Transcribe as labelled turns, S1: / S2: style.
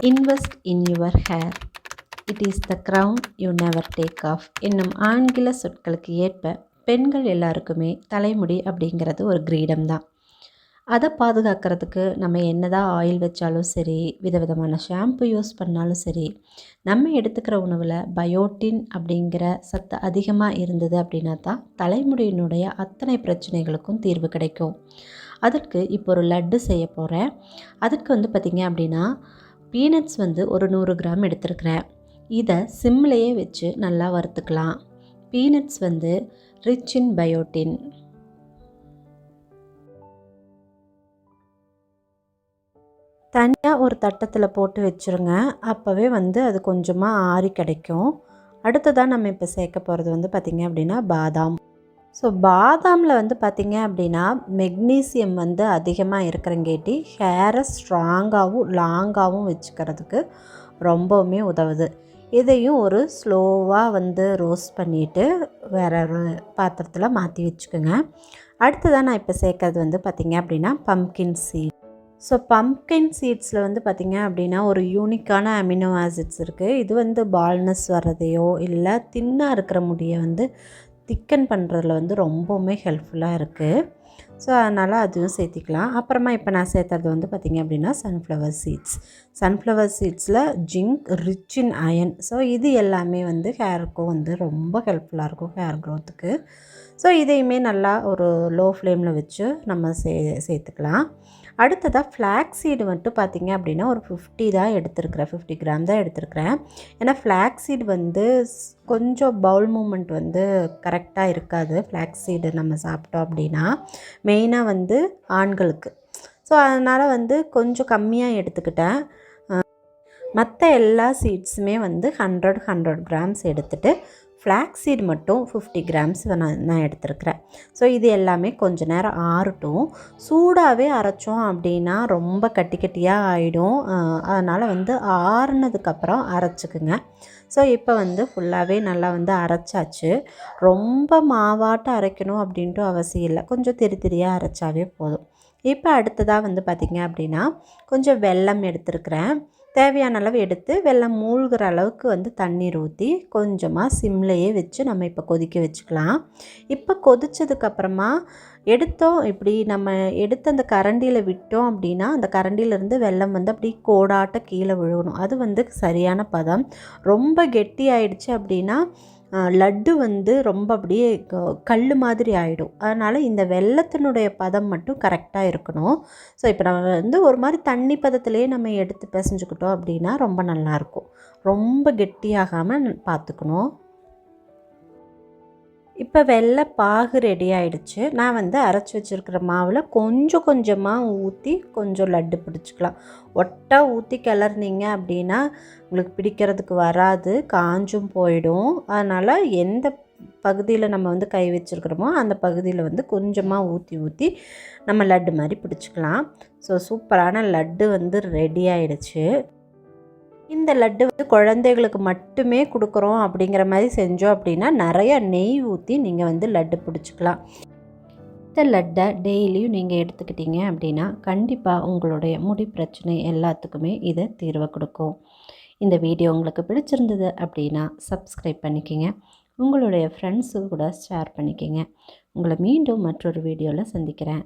S1: Invest in your hair. It is the crown you never take off. என்னும் ஆங்கில சொற்களுக்கு ஏற்ப பெண்கள் எல்லாருக்குமே தலைமுடி அப்படிங்கிறது ஒரு கிரீடம் தான். அதை பாதுகாக்கிறதுக்கு நம்ம என்னதான் ஆயில் வச்சாலும் சரி, விதவிதமான ஷாம்பு யூஸ் பண்ணாலும் சரி, நம்ம எடுத்துக்கிற உணவில் பயோட்டின் அப்படிங்கிற சத்து அதிகமாக இருந்தது அப்படின்னா தான் தலைமுடியினுடைய அத்தனை பிரச்சனைகளுக்கும் தீர்வு கிடைக்கும். அதற்கு இப்போ ஒரு லட்டு செய்ய போகிறேன். அதுக்கு பார்த்திங்க அப்படின்னா பீனட்ஸ் ஒரு 100 கிராம் எடுத்துருக்கிறேன். இதை சிம்லேயே வச்சு நல்லா வறுத்துக்கலாம். Peanuts rich in biotin. தனியாக ஒரு தட்டத்தில் போட்டு வச்சுருங்க. அப்போவே அது கொஞ்சமாக ஆறி கிடைக்கும். அடுத்ததாக நம்ம இப்போ சேர்க்க போகிறது பார்த்திங்க அப்படின்னா பாதாம். ஸோ பாதாமில் பார்த்திங்க அப்படின்னா மெக்னீசியம் அதிகமாக இருக்கிறங்கேட்டி ஹேரை ஸ்ட்ராங்காகவும் லாங்காகவும் வச்சுக்கிறதுக்கு ரொம்பவுமே உதவுது. இதையும் ஒரு ஸ்லோவாக ரோஸ்ட் பண்ணிவிட்டு வேறு ஒரு பாத்திரத்தில் மாற்றி வச்சுக்கோங்க. அடுத்ததான் நான் இப்போ சேர்க்கறது பார்த்திங்க அப்படின்னா பம்ப்கின் சீட். ஸோ பம்ப்கின் சீட்ஸில் பார்த்திங்க அப்படின்னா ஒரு யூனிக்கான அமினோ ஆசிட்ஸ் இருக்குது. இது பால்னஸ் வர்றதையோ இல்லை தின்னாக இருக்கிற முடியை திக்கன் பண்ணுறதுல ரொம்பவுமே ஹெல்ப்ஃபுல்லாக இருக்குது. ஸோ அதனால் அதுவும் சேர்த்திக்கலாம். அப்புறமா இப்போ நான் சேர்த்துறது பார்த்திங்க அப்படின்னா சன்ஃப்ளவர் சீட்ஸ். சன்ஃப்ளவர் சீட்ஸில் zinc, rich in iron. So இது எல்லாமே ஹேருக்கும் ரொம்ப ஹெல்ப்ஃபுல்லாக இருக்கும், ஹேர் க்ரோத்துக்கு. ஸோ இதையுமே நல்லா ஒரு லோ ஃப்ளேமில் வச்சு நம்ம சேர்த்துக்கலாம். அடுத்ததாக ஃப்ளாக்ஸீடு பார்த்திங்க அப்படின்னா ஒரு 50 தான் எடுத்துருக்கிறேன், 50 கிராம் தான் எடுத்துருக்கிறேன். ஏன்னா ஃப்ளாக்ஸீடு கொஞ்சம் பவுல் மூமெண்ட் கரெக்டாக இருக்காது. ஃப்ளாக்ஸீடு நம்ம சாப்பிட்டோம் அப்படின்னா மெயினாக ஆண்களுக்கு. ஸோ அதனால் கொஞ்சம் கம்மியாக எடுத்துக்கிட்டேன். மற்ற எல்லா சீட்ஸுமே 100 கிராம்ஸ் எடுத்துகிட்டு ஃப்ளாக்ஸீட் மட்டும் 50 கிராம்ஸ் நான் எடுத்துருக்கிறேன். ஸோ இது எல்லாமே கொஞ்சம் நேரம் ஆறட்டும். சூடாகவே அரைச்சோம் அப்படின்னா ரொம்ப கட்டி கட்டியாக ஆகிடும். அதனால் ஆறுனதுக்கப்புறம் அரைச்சிக்குங்க. ஸோ இப்போ ஃபுல்லாகவே நல்லா அரைச்சாச்சு. ரொம்ப மாவாட்டம் அரைக்கணும் அப்படின்ட்டு அவசியம் இல்லை. கொஞ்சம் திரியாக அரைச்சாவே போதும். இப்போ அடுத்ததாக பார்த்திங்க அப்படின்னா கொஞ்சம் வெல்லம் எடுத்துருக்கிறேன். தேவையான அளவு எடுத்து வெல்லம் மூழ்கிற அளவுக்கு தண்ணீர் ஊற்றி கொஞ்சமாக சிம்லையே வச்சு நம்ம இப்போ கொதிக்க வச்சுக்கலாம். இப்போ கொதித்ததுக்கப்புறமா எடுத்தோம், இப்படி நம்ம எடுத்து அந்த கரண்டியில் விட்டோம் அப்படின்னா அந்த கரண்டியிலேருந்து வெல்லம் அப்படி கோடாட்ட கீழே விழுகணும். அது சரியான பதம். ரொம்ப கெட்டி ஆயிடுச்சு அப்படின்னா லட்டு ரொம்ப அப்படியே கல் மாதிரி ஆகிடும். அதனால் இந்த வெல்லத்தினுடைய பதம் மட்டும் கரெக்டாக இருக்கணும். ஸோ இப்போ நம்ம ஒரு மாதிரி தண்ணி பதத்திலேயே நம்ம எடுத்து பிசைஞ்சுக்கிட்டோம் அப்படின்னா ரொம்ப நல்லாயிருக்கும். ரொம்ப கெட்டியாகாமல் பார்த்துக்கணும். இப்போ வெள்ளை பாகு ரெடி ஆகிடுச்சு. நான் அரைச்சி வச்சுருக்கிற மாவில் கொஞ்சம் கொஞ்சமாக ஊற்றி கொஞ்சம் லட்டு பிடிச்சிக்கலாம். ஒட்டா ஊற்றி கிளறினீங்க அப்படின்னா உங்களுக்கு பிடிக்கிறதுக்கு வராது, காஞ்சும் போயிடும். அதனால் எந்த பகுதியில் நம்ம கை வச்சுருக்கிறோமோ அந்த பகுதியில் கொஞ்சமாக ஊற்றி நம்ம லட்டு மாதிரி பிடிச்சிக்கலாம். ஸோ சூப்பரான லட்டு ரெடி ஆகிடுச்சு. இந்த லட்டு குழந்தைகளுக்கு மட்டுமே கொடுக்குறோம் அப்படிங்கிற மாதிரி செஞ்சோம் அப்படின்னா நிறைய நெய் ஊற்றி நீங்கள் லட்டு பிடிச்சிக்கலாம். இந்த லட்டை டெய்லியும் நீங்கள் எடுத்துக்கிட்டீங்க அப்படின்னா கண்டிப்பாக உங்களுடைய முடி பிரச்சனை எல்லாத்துக்குமே இதை தீர்வை கொடுக்கும். இந்த வீடியோ உங்களுக்கு பிடிச்சிருந்தது அப்படின்னா சப்ஸ்கிரைப் பண்ணிக்கோங்க. உங்களுடைய ஃப்ரெண்ட்ஸு கூட ஷேர் பண்ணிக்கோங்க. உங்களை மீண்டும் மற்றொரு வீடியோவில் சந்திக்கிறேன்.